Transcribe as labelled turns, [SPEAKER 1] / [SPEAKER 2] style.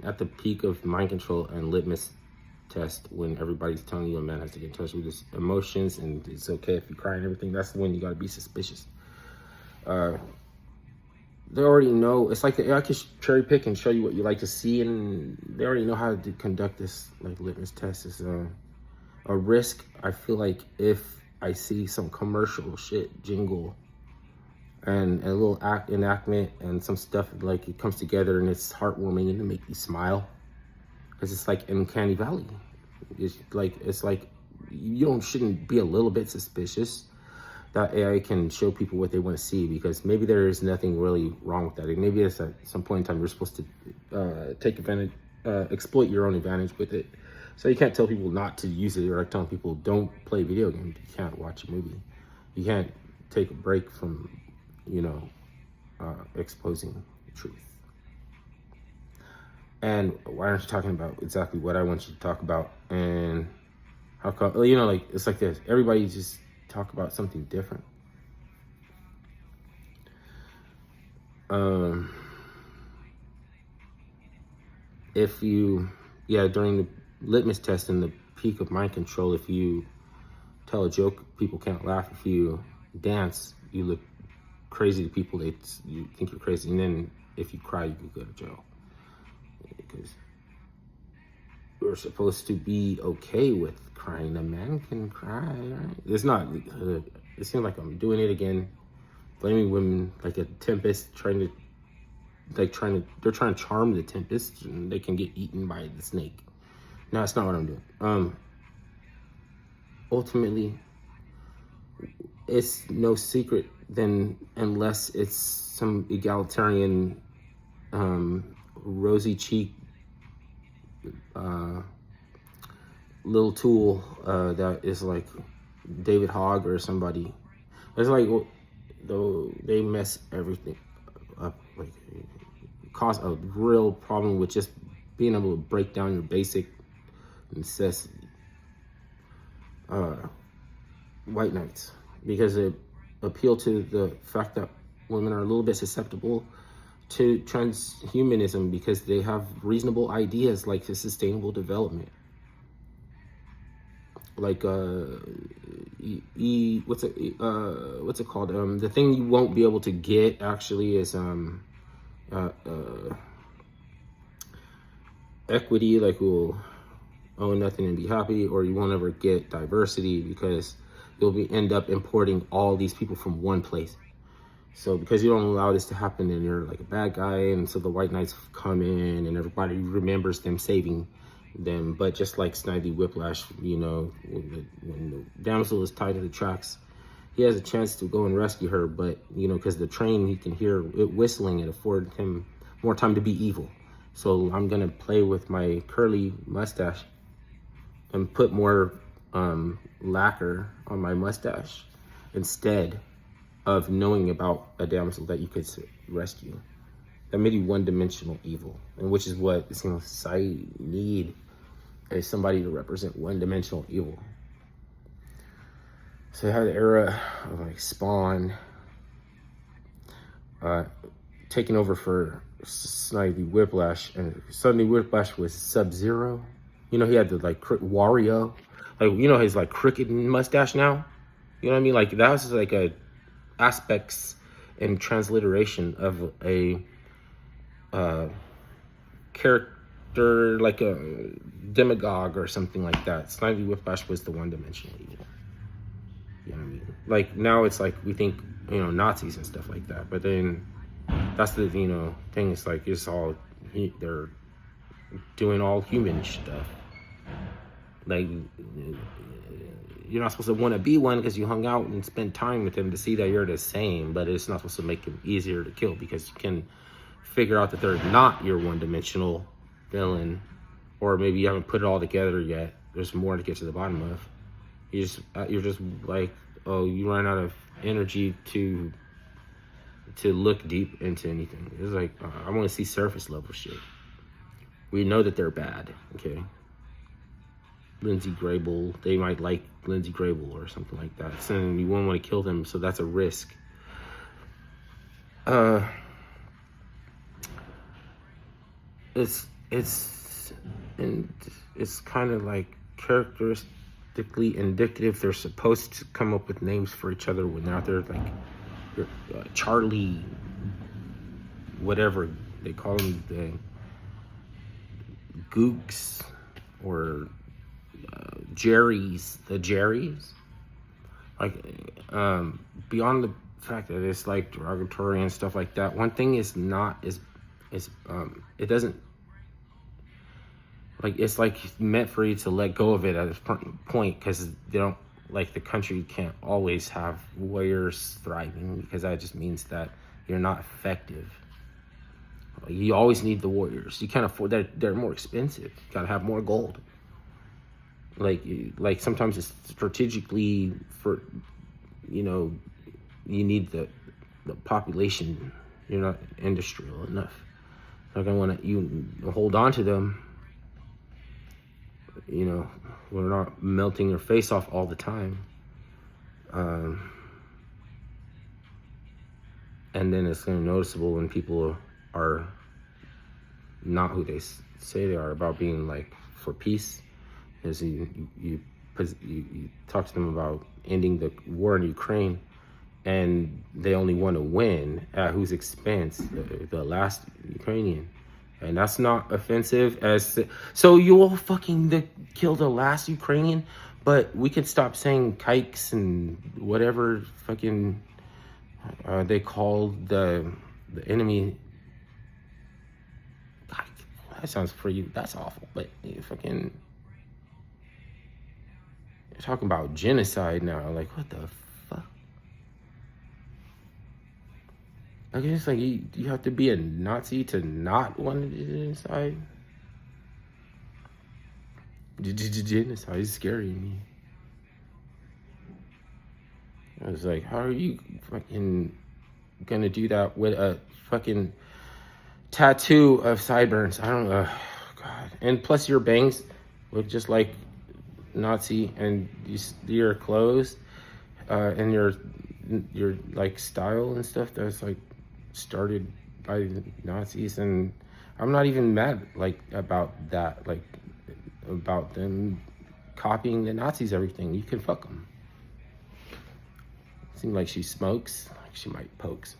[SPEAKER 1] at the peak of mind control and litmus test, when everybody's telling you a man has to get in touch with his emotions and it's okay if you cry and everything, that's when you got to be suspicious. They already know. It's like the AI can cherry pick and show you what you like to see, and they already know how to conduct this like litmus test. Is a risk. I feel like if I see some commercial shit jingle and a little enactment and some stuff, like it comes together and it's heartwarming and to make you smile, because it's like Uncanny Valley. It's like you shouldn't be a little bit suspicious that AI can show people what they want to see, because maybe there is nothing really wrong with that. And maybe it's at some point in time you're supposed to take advantage, exploit your own advantage with it. So you can't tell people not to use it, or like telling people don't play video games. You can't watch a movie. You can't take a break from, exposing the truth. And why aren't you talking about exactly what I want you to talk about? And how come, like, it's like this. Everybody just talk about something different. If you, during the litmus test and the peak of mind control, if you tell a joke, people can't laugh. If you dance, you look crazy to people. You think you're crazy. And then if you cry, you can go to jail. Because we're supposed to be okay with crying. A man can cry, right? It's not, it seems like I'm doing it again, blaming women like a tempest, they're trying to charm the tempest and they can get eaten by the snake. No, that's not what I'm doing. Ultimately, it's no secret then, unless it's some egalitarian, rosy cheek, little tool that is like David Hogg or somebody. It's like, though they mess everything up, like cause a real problem with just being able to break down your basic necessity. White knights, because it appealed to the fact that women are a little bit susceptible to transhumanism, because they have reasonable ideas like the sustainable development. Like what's it called? The thing you won't be able to get actually is equity, like we'll own nothing and be happy, or you won't ever get diversity, because you'll end up importing all these people from one place. So because you don't allow this to happen, then you're like a bad guy, and so the white knights come in and everybody remembers them saving them. But just like Snidely Whiplash, when the damsel is tied to the tracks, he has a chance to go and rescue her, but because the train, he can hear it whistling, it afforded him more time to be evil. So I'm gonna play with my curly mustache and put more lacquer on my mustache instead of knowing about a damsel that you could rescue. That made you one-dimensional evil, and which is what the single society need, is somebody to represent one-dimensional evil. So you had the era of like Spawn taking over for Snidely Whiplash, and Snidely Whiplash was Sub-Zero. He had the like Wario, like his like crooked mustache now. You know what I mean? Like that was like a aspects and transliteration of a character, like a demagogue or something like that. Snidely Whiplash was the one-dimensional evil. You know what I mean? Like now it's like we think Nazis and stuff like that, but then that's the thing. It's like it's all they're doing all human stuff. Like you're not supposed to want to be one because you hung out and spent time with them to see that you're the same, but it's not supposed to make them easier to kill, because you can figure out that they're not your one-dimensional villain, or maybe you haven't put it all together yet. There's more to get to the bottom of. You're just like, oh, you run out of energy to look deep into anything. It's like, I want to see surface level shit. We know that they're bad, okay? Lindsay Grable, they might like Lindsay Grable or something like that. So you won't want to kill them, so that's a risk. It's it's and it's kind of like characteristically indicative. They're supposed to come up with names for each other when they're out there, like Charlie, whatever they call them, the Gooks or the Jerry's. Like, beyond the fact that it's like derogatory and stuff like that, one thing is not is it doesn't, like, it's like meant for you to let go of it at a point, because they don't, like, the country can't always have warriors thriving, because that just means that you're not effective. Like, you always need the warriors. You can't afford that. They're more expensive. You gotta have more gold. Like sometimes it's strategically for, you need the population. You're not industrial enough. Like, I want you hold on to them. We're not melting your face off all the time. And then it's going to be noticeable when people are not who they say they are, about being, like, for peace. Because you talk to them about ending the war in Ukraine, and they only want to win at whose expense? The last Ukrainian. And that's not offensive. So you will fucking kill the last Ukrainian, but we could stop saying kikes and whatever fucking they call the enemy. God, that sounds for you. That's awful. But you're talking about genocide now. Like, what the fuck? I guess, like, you have to be a Nazi to not want to do genocide. Genocide is scary to me. I was like, how are you fucking gonna do that with a fucking tattoo of sideburns? I don't know. God. And plus your bangs look just like Nazi, and your clothes and your like style and stuff that's like started by the Nazis. And I'm not even mad like about that, like about them copying the Nazis. Everything, you can fuck them. Seems like she smokes, like she might poke some.